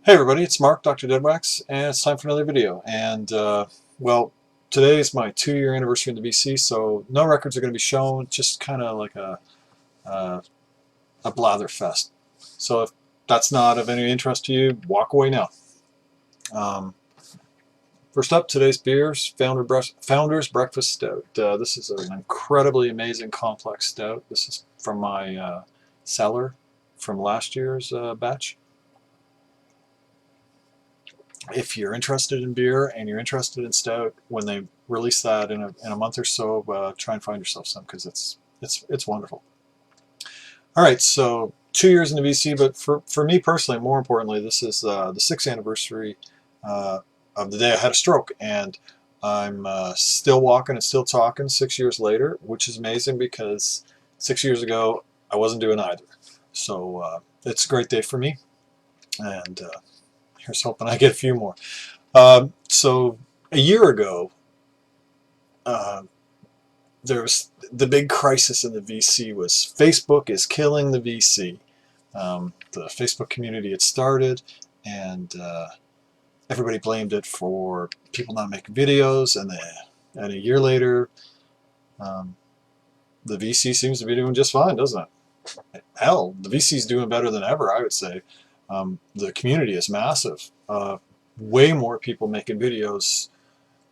Hey everybody, it's Mark, DoctorDeadwax, and it's time for another video. And well, today is my 2-year anniversary in the VC, so no records are going to be shown, just kind of like uh, a blather fest. So if that's not of any interest to you, walk away now. Um, First up, today's beers, Founder's Breakfast Stout. This is an incredibly amazing complex stout. This is from my cellar from last year's batch. If you're interested in beer and you're interested in stout, when they release that in a month or so, try and find yourself some because it's wonderful. All right, so 2 years in the VC, but for me personally, more importantly, this is the 6th anniversary of the day I had a stroke, and I'm still walking and still talking 6 years later, which is amazing because 6 years ago I wasn't doing either. So it's a great day for me, and here's hoping I get a few more. So a year ago, uh, there was the big crisis in the VC was Facebook is killing the VC. The Facebook community had started, and everybody blamed it for people not making videos, and a year later, um, the VC seems to be doing just fine, doesn't it? Hell, the VC is doing better than ever, I would say. The community is massive. Way more people making videos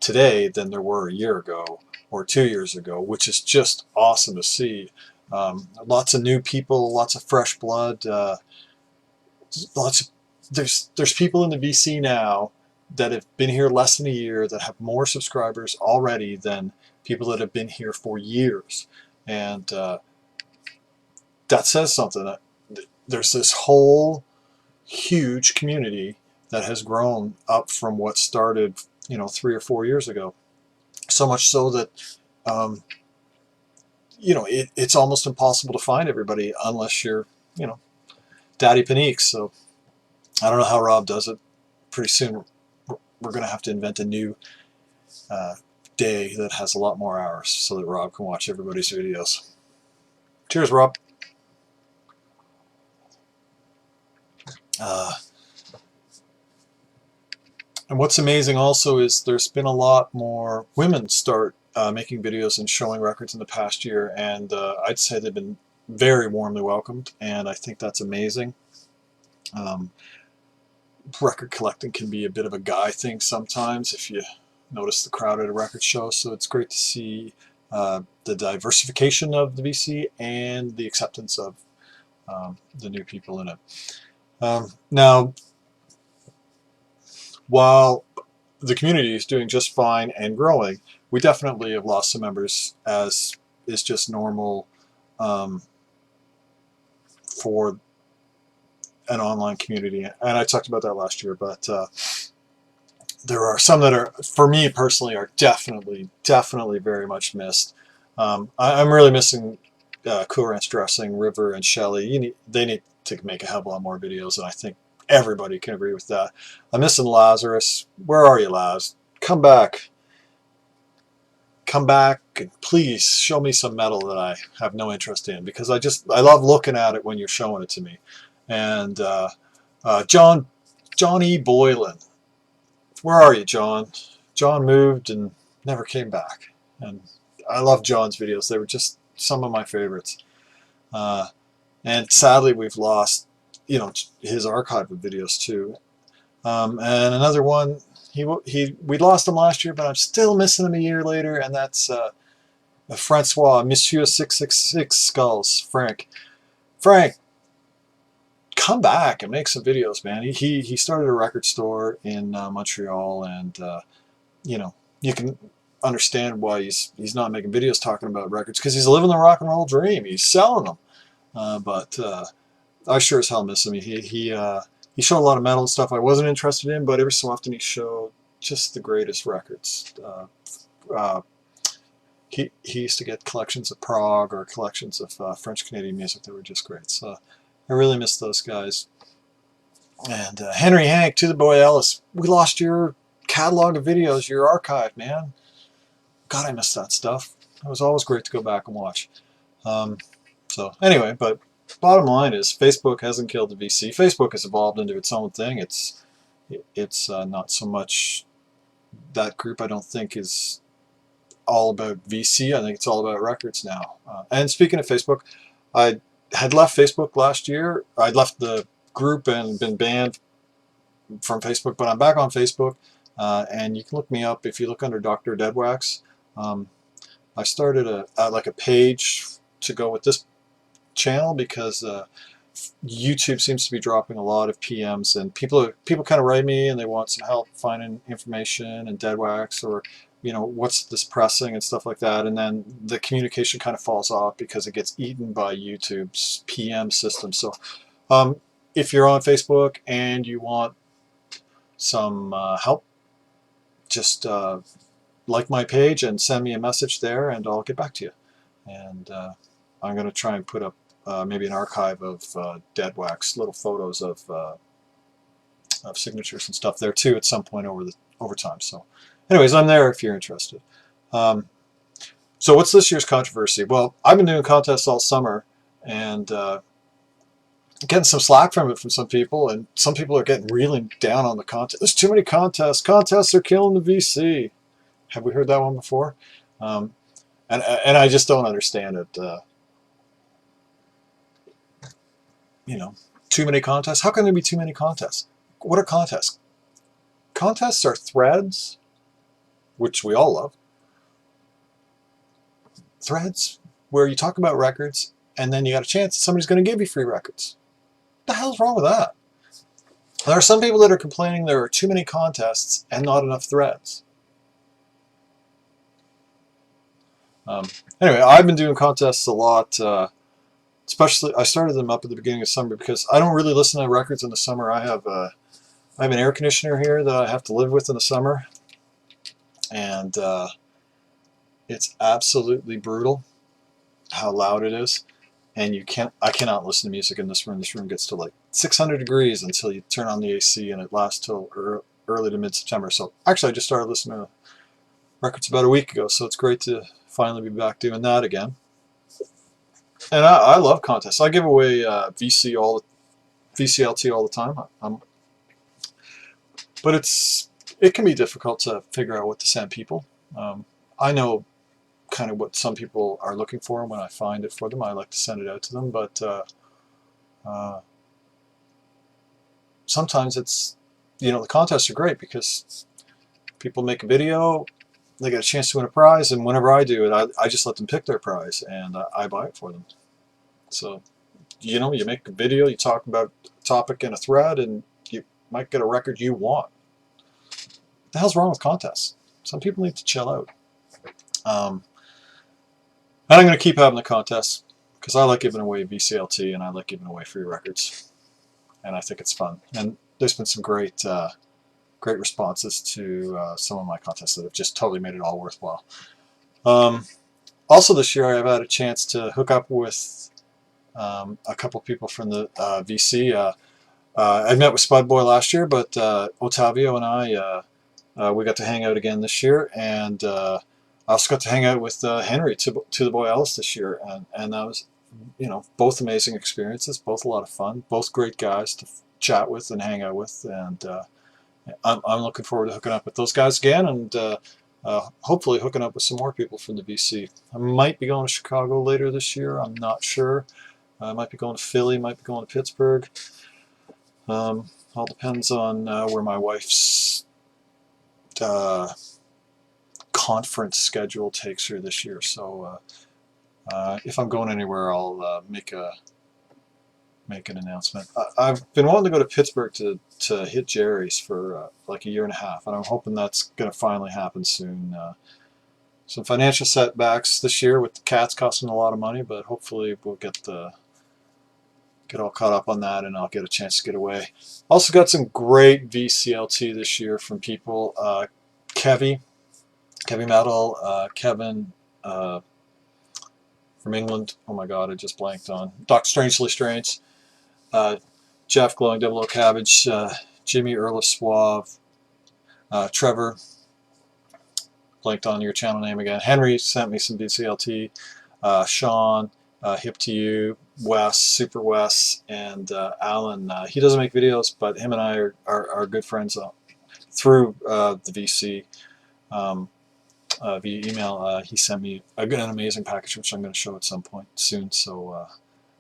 today than there were a year ago or 2 years ago, which is just awesome to see. Lots of new people, lots of fresh blood. There's people in the VC now that have been here less than a year that have more subscribers already than people that have been here for years, and that says something. There's this whole huge community that has grown up from what started, 3 or 4 years ago. So much so that um, it's almost impossible to find everybody unless you're, Daddy Panique. So I don't know how Rob does it. Pretty soon we're going to have to invent a new uh, day that has a lot more hours so that Rob can watch everybody's videos. Cheers, Rob. Uh, and what's amazing also is there's been a lot more women start making videos and showing records in the past year, and I'd say they've been very warmly welcomed, and I think that's amazing. Um, Record collecting can be a bit of a guy thing sometimes if you notice the crowd at a record show, so it's great to see the diversification of the VC and the acceptance of the new people in it. Now, while the community is doing just fine and growing, we definitely have lost some members, as is just normal for an online community, and I talked about that last year, but there are some that are, for me personally, are definitely very much missed. I'm really missing Cool Ranch Dressing, River, and Shelly. They need to make a hell of a lot more videos, and I think everybody can agree with that. I'm missing Lazarus. Where are you, Laz? Come back. Come back, and please show me some metal that I have no interest in, because I love looking at it when you're showing it to me. And John E. Boylan. Where are you, John? John moved and never came back. And I love John's videos. They were just some of my favorites. And sadly, we've lost, his archive of videos too. And another one, we lost him last year, but I'm still missing him a year later, and that's Francois, Monsieur 666 Skulls, Frank. Frank, come back and make some videos, man. He started a record store in Montreal, and you can understand why he's not making videos talking about records, because he's living the rock and roll dream. He's selling them, but I sure as hell miss him. He showed a lot of metal and stuff I wasn't interested in, but every so often he showed just the greatest records. He used to get collections of prog or collections of French Canadian music that were just great. So I really miss those guys. And Henry Hank, to the boy Ellis, we lost your catalog of videos, your archive, man. God, I miss that stuff. It was always great to go back and watch. So anyway, but bottom line is Facebook hasn't killed the VC. Facebook has evolved into its own thing. It's not so much that group. I don't think is all about VC. I think it's all about records now. And speaking of Facebook, I had left Facebook last year. I'd left the group and been banned from Facebook, but I'm back on Facebook, and you can look me up if you look under DoctorDeadwax. Um, I started like a page to go with this channel because YouTube seems to be dropping a lot of PMs, and people kind of write me and they want some help finding information and Deadwax, or what's this pressing and stuff like that, and then the communication kind of falls off because it gets eaten by YouTube's PM system. So um, if you're on Facebook and you want some help, just like my page and send me a message there, and I'll get back to you. And I'm going to try and put up maybe an archive of Deadwax, little photos of signatures and stuff there too at some point over time. So, anyways, I'm there if you're interested. So, what's this year's controversy? Well, I've been doing contests all summer, and getting some slack from it from some people, and some people are getting really down on the contest. There's too many contests. Contests are killing the VC. Have we heard that one before? And I just don't understand it. Too many contests. How can there be too many contests? What are contests? Contests are threads, which we all love. Threads where you talk about records, and then you got a chance that somebody's going to give you free records. What the hell's wrong with that? There are some people that are complaining there are too many contests and not enough threads. Anyway, I've been doing contests a lot. Especially, I started them up at the beginning of summer because I don't really listen to records in the summer. I have an air conditioner here that I have to live with in the summer, and it's absolutely brutal how loud it is. And I cannot listen to music in this room. This room gets to like 600 degrees until you turn on the AC, and it lasts till early to mid-September. So actually, I just started listening to records about a week ago, so it's great to finally be back doing that again. And I love contests. I give away VCLT all the time. But it can be difficult to figure out what to send people. I know kind of what some people are looking for, and when I find it for them, I like to send it out to them. But sometimes it's, the contests are great because people make a video, they get a chance to win a prize, and whenever I do it, I just let them pick their prize, and I buy it for them. So, you make a video, you talk about a topic in a thread, and you might get a record you want. What the hell's wrong with contests? Some people need to chill out. And I'm going to keep having the contests because I like giving away VCLT and I like giving away free records, and I think it's fun. And there's been some great responses to some of my contests that have just totally made it all worthwhile. Also this year, I've had a chance to hook up with a couple people from the VC. I met with Spudboy last year, but Otavio and I, we got to hang out again this year, and I also got to hang out with Henry to the Boy Ellis this year, and that was, both amazing experiences, both a lot of fun, both great guys to chat with and hang out with, and I'm looking forward to hooking up with those guys again, and hopefully hooking up with some more people from the VC. I might be going to Chicago later this year. I'm not sure. I might be going to Philly, might be going to Pittsburgh. All depends on where my wife's conference schedule takes her this year. So if I'm going anywhere, I'll make an announcement. I've been wanting to go to Pittsburgh to hit Jerry's for like a year and a half, and I'm hoping that's going to finally happen soon. Some financial setbacks this year with the cats costing a lot of money, but hopefully we'll get all caught up on that, and I'll get a chance to get away. Also got some great VCLT this year from people. Kevy Metal, Kevin from England. Oh my God, I just blanked on. Dr. Strangely Strange. Jeff Glowing Double O Cabbage. Jimmy Earl of Suave. Trevor. Blanked on your channel name again. Henry sent me some VCLT. Sean Hip to You, Wes, Super Wes, and Alan. He doesn't make videos, but him and I are good friends through the VC. Via email. He sent me an amazing package, which I'm going to show at some point soon. So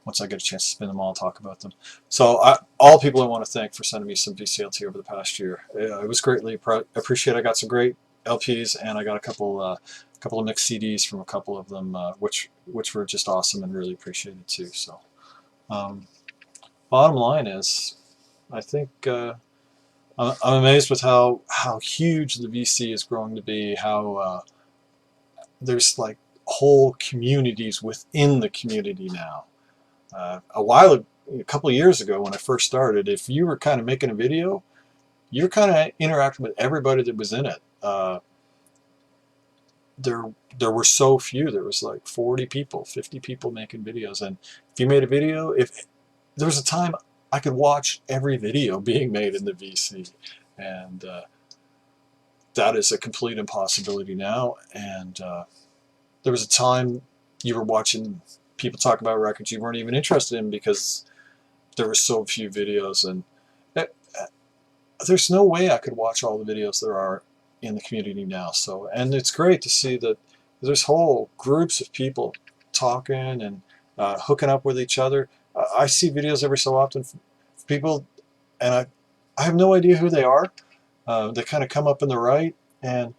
once I get a chance to spin them all and talk about them. So all people I want to thank for sending me some VCLT over the past year. It was greatly appreciated. I got some great LPs, and I got a couple of mixed CDs from a couple of them, which were just awesome and really appreciated too. So bottom line is, I think I'm amazed with how huge the VC is growing to be. How there's like whole communities within the community now. A couple of years ago when I first started, if you were kind of making a video, you're kind of interacting with everybody that was in it. There were so few. There was like 40 people, 50 people making videos, and if you made a video, if there was a time I could watch every video being made in the VC, and that is a complete impossibility now. And there was a time you were watching people talk about records you weren't even interested in because there were so few videos, and there's no way I could watch all the videos there are in the community now. So, and it's great to see that there's whole groups of people talking and hooking up with each other. I see videos every so often from people, and I have no idea who they are. They kind of come up in the right, and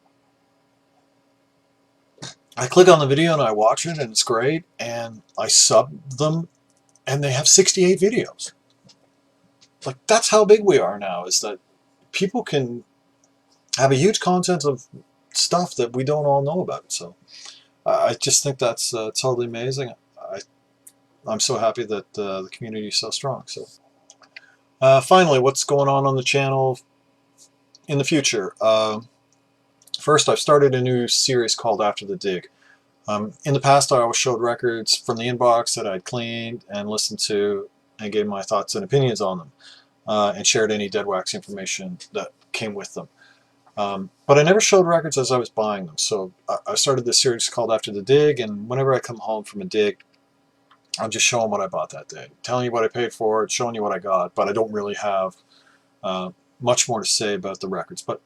I click on the video and I watch it, and it's great, and I sub them, and they have 68 videos. Like, that's how big we are now, is that people can have a huge content of stuff that we don't all know about. So I just think that's totally amazing. I'm so happy that the community is so strong. So finally, what's going on the channel in the future? First, I've started a new series called After the Dig. In the past, I always showed records from the inbox that I'd cleaned and listened to and gave my thoughts and opinions on them, and shared any DeadWax information that came with them. But I never showed records as I was buying them. So I started this series called After the Dig, and whenever I come home from a dig, I'm just showing what I bought that day, telling you what I paid for it, showing you what I got, but I don't really have much more to say about the records. But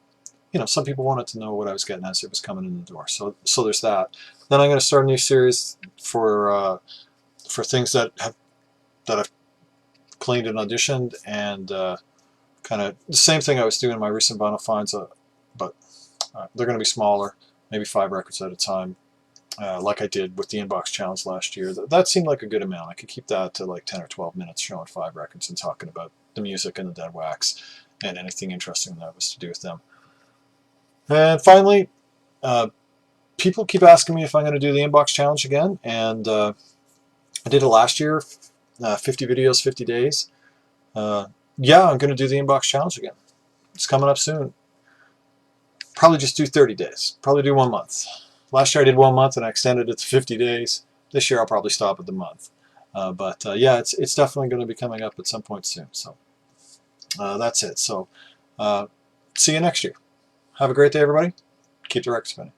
you know, some people wanted to know what I was getting as it was coming in the door. So there's that. Then I'm going to start a new series for things that I've cleaned and auditioned, and kind of the same thing I was doing in my recent vinyl finds, but they're going to be smaller, maybe 5 records at a time, like I did with the Inbox Challenge last year. That seemed like a good amount. I could keep that to like 10 or 12 minutes, showing 5 records and talking about the music and the DeadWax and anything interesting that was to do with them. And finally, people keep asking me if I'm going to do the Inbox Challenge again, and I did it last year, 50 videos, 50 days. Yeah, I'm going to do the Inbox Challenge again. It's coming up soon. Probably just do 30 days. Probably do 1 month. Last year I did 1 month and I extended it to 50 days. This year I'll probably stop at the month. But yeah, it's definitely going to be coming up at some point soon. So that's it. So see you next year. Have a great day, everybody. Keep the records spinning.